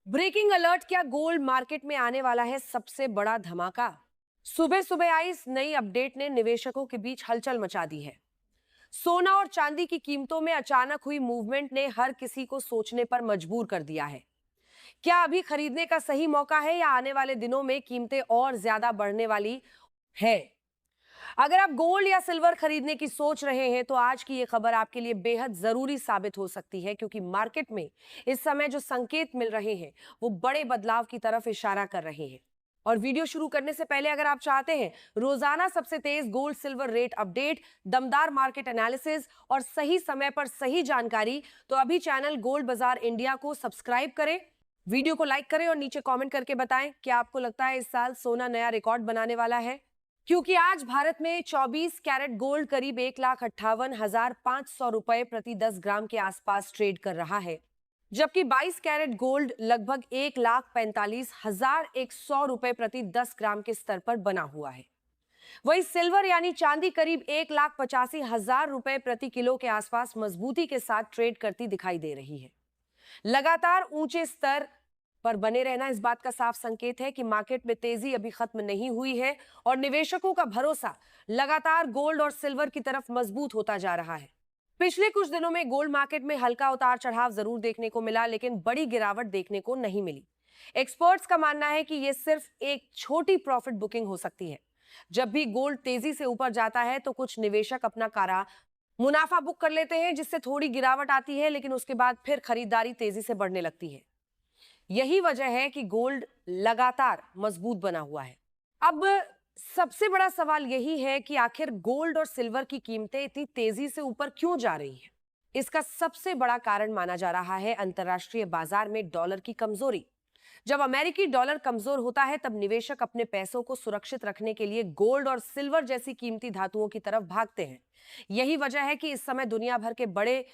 Breaking alert, क्या gold market में आने वाला है सबसे बड़ा धमाका। सुबह सुबह आई इस नई अपडेट ने निवेशकों के बीच हलचल मचा दी है। सोना और चांदी की कीमतों में अचानक हुई मूवमेंट ने हर किसी को सोचने पर मजबूर कर दिया है। क्या अभी खरीदने का सही मौका है या आने वाले दिनों में कीमतें और ज्यादा बढ़ने वाली है। अगर आप गोल्ड या सिल्वर खरीदने की सोच रहे हैं तो आज की ये खबर आपके लिए बेहद जरूरी साबित हो सकती है, क्योंकि मार्केट में इस समय जो संकेत मिल रहे हैं वो बड़े बदलाव की तरफ इशारा कर रहे हैं। और वीडियो शुरू करने से पहले अगर आप चाहते हैं रोजाना सबसे तेज गोल्ड सिल्वर रेट अपडेट, दमदार मार्केट एनालिसिस और सही समय पर सही जानकारी, तो अभी चैनल गोल्ड बाजार इंडिया को सब्सक्राइब करें, वीडियो को लाइक करें और नीचे कमेंट करके बताएं क्या आपको लगता है इस साल सोना नया रिकॉर्ड बनाने वाला है। क्योंकि आज भारत में 24 कैरेट गोल्ड करीब 1,58,500 रुपए प्रति 10 ग्राम के आसपास ट्रेड कर रहा है, जबकि 22 कैरेट गोल्ड लगभग 1,45,100 रुपए प्रति 10 ग्राम के स्तर पर बना हुआ है। वहीं सिल्वर यानी चांदी करीब 1,85,000 रुपए प्रति किलो के आसपास मजबूती के साथ ट्रेड करती दिखाई दे रही है। लगातार ऊंचे स्तर पर बने रहना इस बात का साफ संकेत है कि मार्केट में तेजी अभी खत्म नहीं हुई है और निवेशकों का भरोसा लगातार गोल्ड और सिल्वर की तरफ मजबूत होता जा रहा है। पिछले कुछ दिनों में गोल्ड मार्केट में हल्का उतार चढ़ाव जरूर देखने को मिला, लेकिन बड़ी गिरावट देखने को नहीं मिली। एक्सपर्ट्स का मानना है कि यह सिर्फ एक छोटी प्रॉफिट बुकिंग हो सकती है। जब भी गोल्ड तेजी से ऊपर जाता है तो कुछ निवेशक अपना कारा मुनाफा बुक कर लेते हैं, जिससे थोड़ी गिरावट आती है, लेकिन उसके बाद फिर खरीदारी तेजी से बढ़ने लगती है। यही वजह है कि गोल्ड लगातार मजबूत बना हुआ है। अब सबसे बड़ा सवाल यही है कि आखिर गोल्ड और सिल्वर की कीमतें इतनी तेजी से ऊपर क्यों जा रही हैं? इसका सबसे बड़ा कारण माना जा रहा है अंतर्राष्ट्रीय बाजार में डॉलर की कमजोरी। जब अमेरिकी डॉलर कमजोर होता है तब निवेशक अपने पैसों को सुरक्षित रखने के लिए गोल्ड और सिल्वर जैसी कीमती धातुओं की तरफ भागते हैं। यही वजह है कि इस समय दुनिया भर के बड़े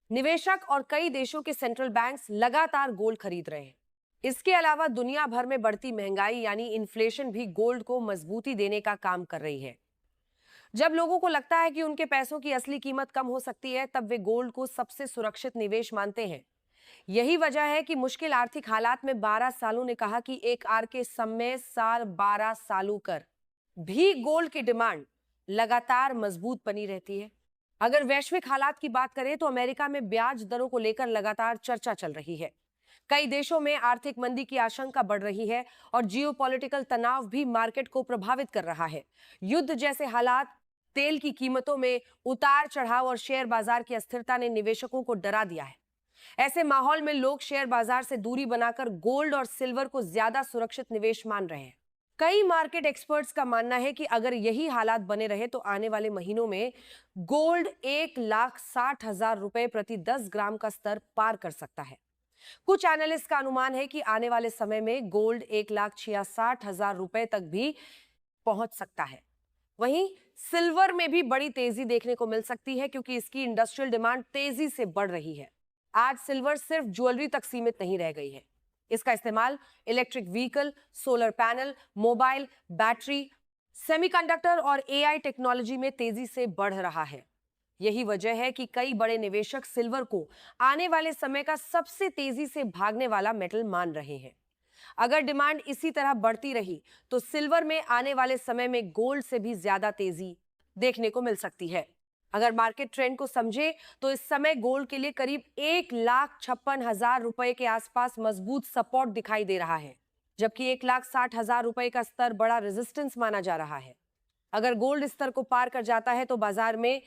निवेशक और कई देशों के सेंट्रल बैंक्स लगातार गोल्ड खरीद रहे हैं। इसके अलावा दुनिया भर में बढ़ती महंगाई यानी इन्फ्लेशन भी गोल्ड को मजबूती देने का काम कर रही है। जब लोगों को लगता है कि उनके पैसों की असली कीमत कम हो सकती है, तब वे गोल्ड को सबसे सुरक्षित निवेश मानते हैं। यही वजह है कि मुश्किल आर्थिक हालात में 12 सालों ने कहा कि एक आर के समय साल 12 सालों कर भी गोल्ड की डिमांड लगातार मजबूत बनी रहती है। अगर वैश्विक हालात की बात करें तो अमेरिका में ब्याज दरों को लेकर लगातार चर्चा चल रही है। कई देशों में आर्थिक मंदी की आशंका बढ़ रही है और जियोपॉलिटिकल तनाव भी मार्केट को प्रभावित कर रहा है। युद्ध जैसे हालात, तेल की कीमतों में उतार चढ़ाव और शेयर बाजार की अस्थिरता ने निवेशकों को डरा दिया है। ऐसे माहौल में लोग शेयर बाजार से दूरी बनाकर गोल्ड और सिल्वर को ज्यादा सुरक्षित निवेश मान रहे हैं। कई मार्केट एक्सपर्ट्स का मानना है कि अगर यही हालात बने रहे तो आने वाले महीनों में गोल्ड 1,60,000 रुपए प्रति 10 ग्राम का स्तर पार कर सकता है। कुछ एनालिस्ट का अनुमान है कि आने वाले समय में गोल्ड 1,66,000 रुपए तक भी पहुंच सकता है। वहीं सिल्वर में भी बड़ी तेजी देखने को मिल सकती है, क्योंकि इसकी इंडस्ट्रियल डिमांड तेजी से बढ़ रही है। आज सिल्वर सिर्फ ज्वेलरी तक सीमित नहीं रह गई है। इसका इस्तेमाल electric vehicle, solar panel, mobile, battery, semiconductor और एआई टेक्नोलॉजी में तेजी से बढ़ रहा है। यही वजह है कि कई बड़े निवेशक सिल्वर को आने वाले समय का सबसे तेजी से भागने वाला मेटल मान रहे हैं। अगर डिमांड इसी तरह बढ़ती रही तो सिल्वर में आने वाले समय में गोल्ड से भी ज्यादा तेजी देखने को मिल सकती है। अगर मार्केट ट्रेंड को समझे तो इस समय गोल्ड के लिए करीब 1,56,000 रुपए के आसपास मजबूत सपोर्ट दिखाई दे रहा है, जबकि 1,60,000 रुपए का स्तर बड़ा रेजिस्टेंस माना जा रहा है। अगर गोल्ड स्तर को पार कर जाता है तो बाजार में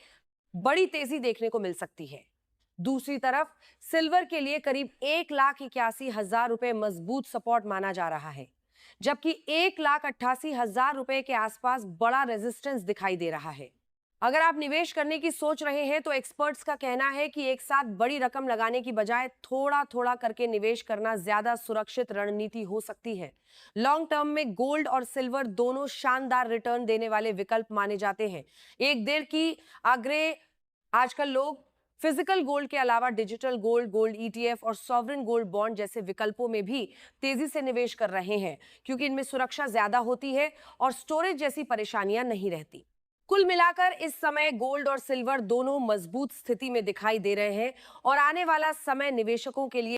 बड़ी तेजी देखने को मिल सकती है। दूसरी तरफ सिल्वर के लिए करीब 1,81,000 रुपए मजबूत सपोर्ट माना जा रहा है, जबकि 1,88,000 रुपए के आसपास बड़ा रेजिस्टेंस दिखाई दे रहा है। अगर आप निवेश करने की सोच रहे हैं तो एक्सपर्ट्स का कहना है कि एक साथ बड़ी रकम लगाने की बजाय थोड़ा थोड़ा करके निवेश करना ज्यादा सुरक्षित रणनीति हो सकती है। लॉन्ग टर्म में गोल्ड और सिल्वर दोनों शानदार रिटर्न देने वाले विकल्प माने जाते हैं। एक देर की आग्रह आजकल लोग फिजिकल गोल्ड के अलावा डिजिटल गोल्ड, गोल्ड ईटीएफ और सॉवरेन गोल्ड बॉन्ड जैसे विकल्पों में भी तेजी से निवेश कर रहे हैं, क्योंकि इनमें सुरक्षा ज्यादा होती है और स्टोरेज जैसी परेशानियां नहीं रहती। कुल मिलाकर इस समय गोल्ड और सिल्वर दोनों मजबूत स्थिति में दिखाई दे रहे हैं और आने वाला समय निवेशकों के लिए